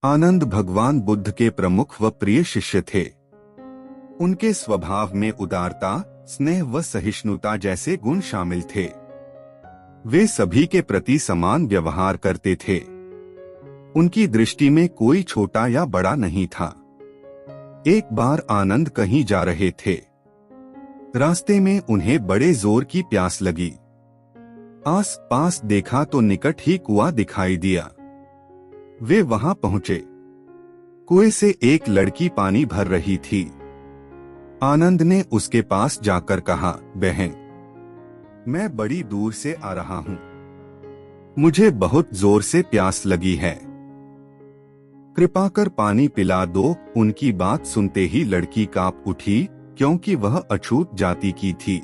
आनंद भगवान बुद्ध के प्रमुख व प्रिय शिष्य थे। उनके स्वभाव में उदारता, स्नेह व सहिष्णुता जैसे गुण शामिल थे। वे सभी के प्रति समान व्यवहार करते थे। उनकी दृष्टि में कोई छोटा या बड़ा नहीं था। एक बार आनंद कहीं जा रहे थे। रास्ते में उन्हें बड़े जोर की प्यास लगी। आस पास देखा तो निकट ही कुआं दिखाई दिया। वे वहां पहुंचे। कुएं से एक लड़की पानी भर रही थी। आनंद ने उसके पास जाकर कहा, बहन, मैं बड़ी दूर से आ रहा हूं। मुझे बहुत जोर से प्यास लगी है। कृपा कर पानी पिला दो। उनकी बात सुनते ही लड़की कांप उठी, क्योंकि वह अछूत जाति की थी।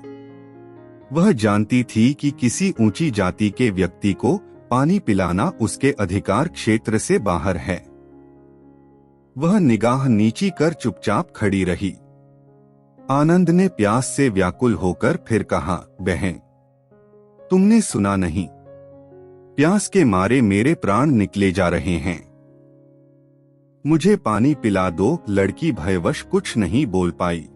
वह जानती थी कि किसी ऊंची जाति के व्यक्ति को पानी पिलाना उसके अधिकार क्षेत्र से बाहर है। वह निगाह नीची कर चुपचाप खड़ी रही। आनंद ने प्यास से व्याकुल होकर फिर कहा, बहन, तुमने सुना नहीं? प्यास के मारे मेरे प्राण निकले जा रहे हैं। मुझे पानी पिला दो। लड़की भयवश कुछ नहीं बोल पाई।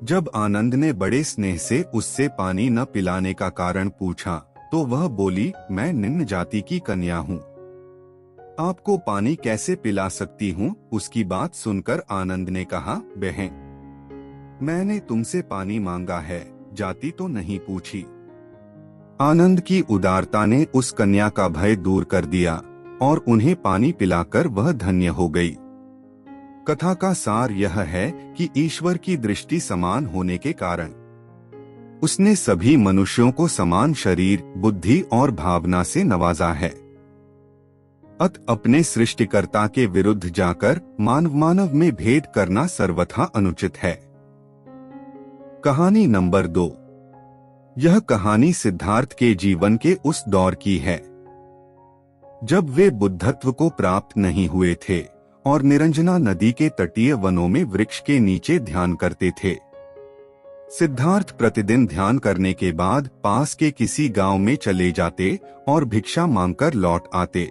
जब आनंद ने बड़े स्नेह से उससे पानी न पिलाने का कारण पूछा, तो वह बोली, मैं निम्न जाति की कन्या हूँ। आपको पानी कैसे पिला सकती हूँ? उसकी बात सुनकर आनंद ने कहा, बहन, मैंने तुमसे पानी मांगा है, जाति तो नहीं पूछी। आनंद की उदारता ने उस कन्या का भय दूर कर दिया और उन्हें पानी पिलाकर वह धन्य हो गई। कथा का सार यह है कि ईश्वर की दृष्टि समान होने के कारण उसने सभी मनुष्यों को समान शरीर, बुद्धि और भावना से नवाजा है। अपने सृष्टिकर्ता के विरुद्ध जाकर मानव में भेद करना सर्वथा अनुचित है। कहानी नंबर 2। यह कहानी सिद्धार्थ के जीवन के उस दौर की है जब वे बुद्धत्व को प्राप्त नहीं हुए थे और निरंजना नदी के तटीय वनों में वृक्ष के नीचे ध्यान करते थे। सिद्धार्थ प्रतिदिन ध्यान करने के बाद पास के किसी गांव में चले जाते और भिक्षा मांगकर लौट आते।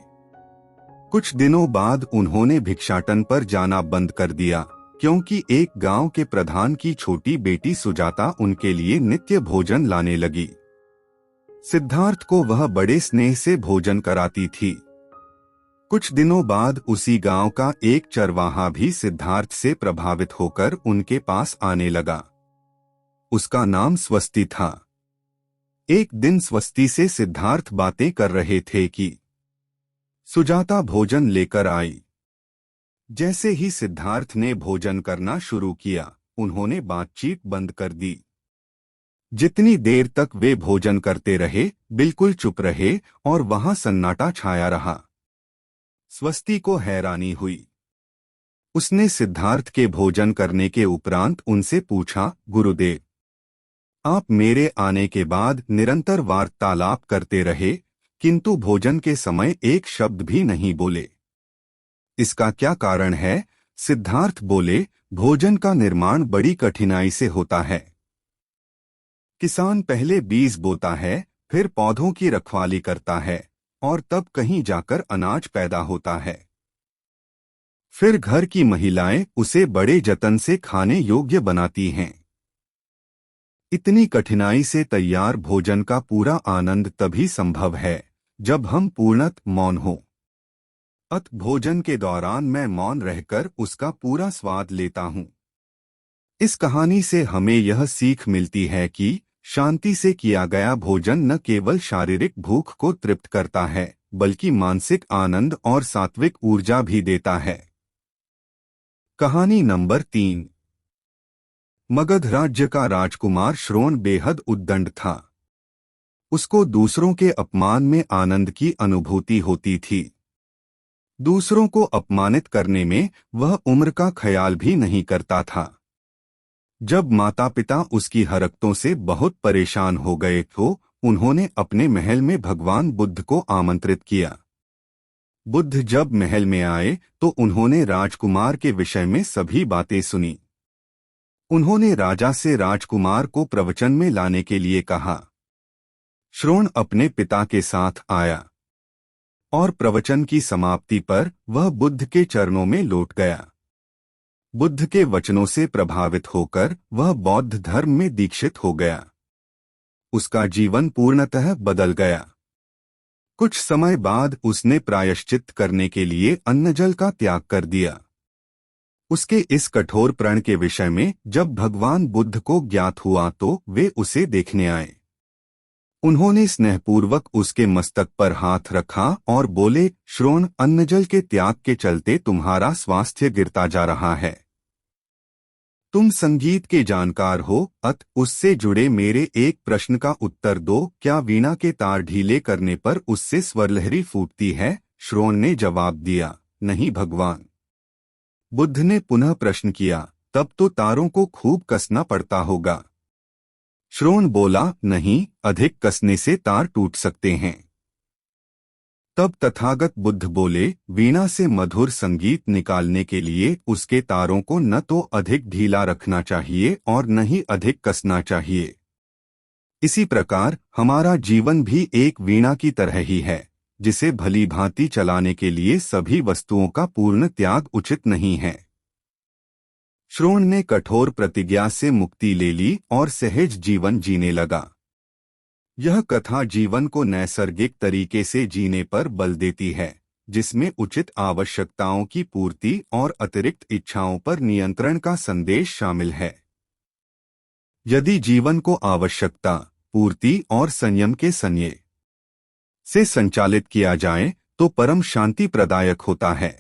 कुछ दिनों बाद उन्होंने भिक्षाटन पर जाना बंद कर दिया, क्योंकि एक गांव के प्रधान की छोटी बेटी सुजाता उनके लिए नित्य भोजन लाने लगी। सिद्धार्थ को वह बड़े स्नेह से भोजन कराती थी। कुछ दिनों बाद उसी गांव का एक चरवाहा भी सिद्धार्थ से प्रभावित होकर उनके पास आने लगा। उसका नाम स्वस्ति था। एक दिन स्वस्ति से सिद्धार्थ बातें कर रहे थे कि सुजाता भोजन लेकर आई। जैसे ही सिद्धार्थ ने भोजन करना शुरू किया, उन्होंने बातचीत बंद कर दी। जितनी देर तक वे भोजन करते रहे, बिल्कुल चुप रहे और वहां सन्नाटा छाया रहा। स्वस्ति को हैरानी हुई। उसने सिद्धार्थ के भोजन करने के उपरांत उनसे पूछा, गुरुदेव, आप मेरे आने के बाद निरंतर वार्तालाप करते रहे, किंतु भोजन के समय एक शब्द भी नहीं बोले। इसका क्या कारण है? सिद्धार्थ बोले, भोजन का निर्माण बड़ी कठिनाई से होता है। किसान पहले बीज बोता है, फिर पौधों की रखवाली करता है और तब कहीं जाकर अनाज पैदा होता है। फिर घर की महिलाएं उसे बड़े जतन से खाने योग्य बनाती हैं। इतनी कठिनाई से तैयार भोजन का पूरा आनंद तभी संभव है जब हम पूर्णतः मौन हो। भोजन के दौरान मैं मौन रहकर उसका पूरा स्वाद लेता हूँ। इस कहानी से हमें यह सीख मिलती है कि शांति से किया गया भोजन न केवल शारीरिक भूख को तृप्त करता है, बल्कि मानसिक आनंद और सात्विक ऊर्जा भी देता है। कहानी नंबर 3। मगध राज्य का राजकुमार श्रोण बेहद उद्दंड था। उसको दूसरों के अपमान में आनंद की अनुभूति होती थी। दूसरों को अपमानित करने में वह उम्र का ख्याल भी नहीं करता था। जब माता पिता उसकी हरकतों से बहुत परेशान हो गए तो उन्होंने अपने महल में भगवान बुद्ध को आमंत्रित किया। बुद्ध जब महल में आए तो उन्होंने राजकुमार के विषय में सभी बातें सुनी। उन्होंने राजा से राजकुमार को प्रवचन में लाने के लिए कहा। श्रोण अपने पिता के साथ आया और प्रवचन की समाप्ति पर वह बुद्ध के चरणों में लौट गया। बुद्ध के वचनों से प्रभावित होकर वह बौद्ध धर्म में दीक्षित हो गया। उसका जीवन पूर्णतः बदल गया। कुछ समय बाद उसने प्रायश्चित करने के लिए अन्नजल का त्याग कर दिया। उसके इस कठोर प्रण के विषय में जब भगवान बुद्ध को ज्ञात हुआ तो वे उसे देखने आए। उन्होंने स्नेहपूर्वक उसके मस्तक पर हाथ रखा और बोले, श्रोण, अन्नजल के त्याग के चलते तुम्हारा स्वास्थ्य गिरता जा रहा है। तुम संगीत के जानकार हो, उससे जुड़े मेरे एक प्रश्न का उत्तर दो। क्या वीणा के तार ढीले करने पर उससे स्वरलहरी फूटती है? श्रोण ने जवाब दिया, नहीं भगवान। बुद्ध ने पुनः प्रश्न किया, तब तो तारों को खूब कसना पड़ता होगा। श्रोण बोला, नहीं, अधिक कसने से तार टूट सकते हैं। तब तथागत बुद्ध बोले, वीणा से मधुर संगीत निकालने के लिए उसके तारों को न तो अधिक ढीला रखना चाहिए और न ही अधिक कसना चाहिए। इसी प्रकार हमारा जीवन भी एक वीणा की तरह ही है, जिसे भली भांति चलाने के लिए सभी वस्तुओं का पूर्ण त्याग उचित नहीं है। श्रोण ने कठोर प्रतिज्ञा से मुक्ति ले ली और सहज जीवन जीने लगा। यह कथा जीवन को नैसर्गिक तरीके से जीने पर बल देती है, जिसमें उचित आवश्यकताओं की पूर्ति और अतिरिक्त इच्छाओं पर नियंत्रण का संदेश शामिल है। यदि जीवन को आवश्यकता, पूर्ति और संयम के संयम से संचालित किया जाए तो परम शांति प्रदायक होता है।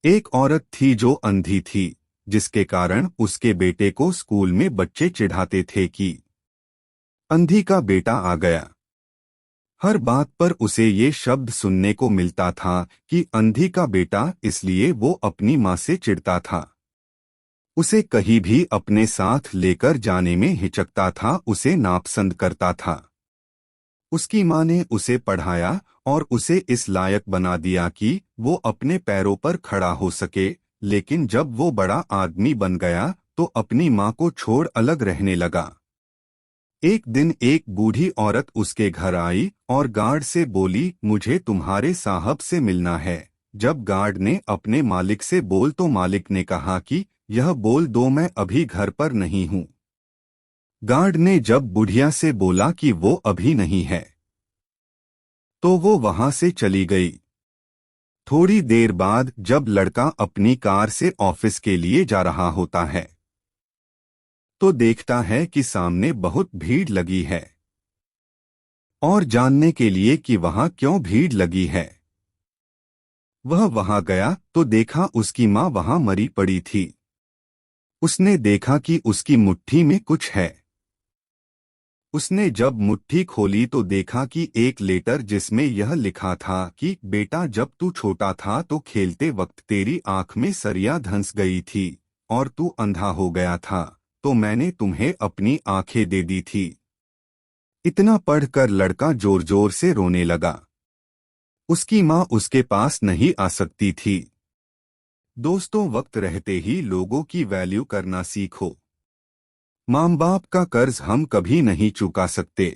एक औरत थी जो अंधी थी, जिसके कारण उसके बेटे को स्कूल में बच्चे चिढ़ाते थे कि अंधी का बेटा आ गया। हर बात पर उसे ये शब्द सुनने को मिलता था कि अंधी का बेटा, इसलिए वो अपनी माँ से चिढ़ता था। उसे कहीं भी अपने साथ लेकर जाने में हिचकता था, उसे नापसंद करता था। उसकी माँ ने उसे पढ़ाया और उसे इस लायक बना दिया कि वो अपने पैरों पर खड़ा हो सके, लेकिन जब वो बड़ा आदमी बन गया तो अपनी माँ को छोड़ अलग रहने लगा। एक दिन एक बूढ़ी औरत उसके घर आई और गार्ड से बोली, मुझे तुम्हारे साहब से मिलना है। जब गार्ड ने अपने मालिक से बोल तो मालिक ने कहा कि यह बोल दो, मैं अभी घर पर नहीं हूँ। गार्ड ने जब बुढ़िया से बोला कि वो अभी नहीं है, तो वो वहां से चली गई। थोड़ी देर बाद जब लड़का अपनी कार से ऑफिस के लिए जा रहा होता है तो देखता है कि सामने बहुत भीड़ लगी है। और जानने के लिए कि वहां क्यों भीड़ लगी है, वह वहां गया तो देखा उसकी माँ वहां मरी पड़ी थी। उसने देखा कि उसकी मुट्ठी में कुछ है। उसने जब मुट्ठी खोली तो देखा कि एक लेटर जिसमें यह लिखा था कि बेटा, जब तू छोटा था तो खेलते वक्त तेरी आंख में सरिया धंस गई थी और तू अंधा हो गया था, तो मैंने तुम्हें अपनी आंखें दे दी थी। इतना पढ़कर लड़का जोर जोर से रोने लगा। उसकी माँ उसके पास नहीं आ सकती थी। दोस्तों, वक्त रहते ही लोगों की वैल्यू करना सीखो। माँ बाप का कर्ज हम कभी नहीं चुका सकते।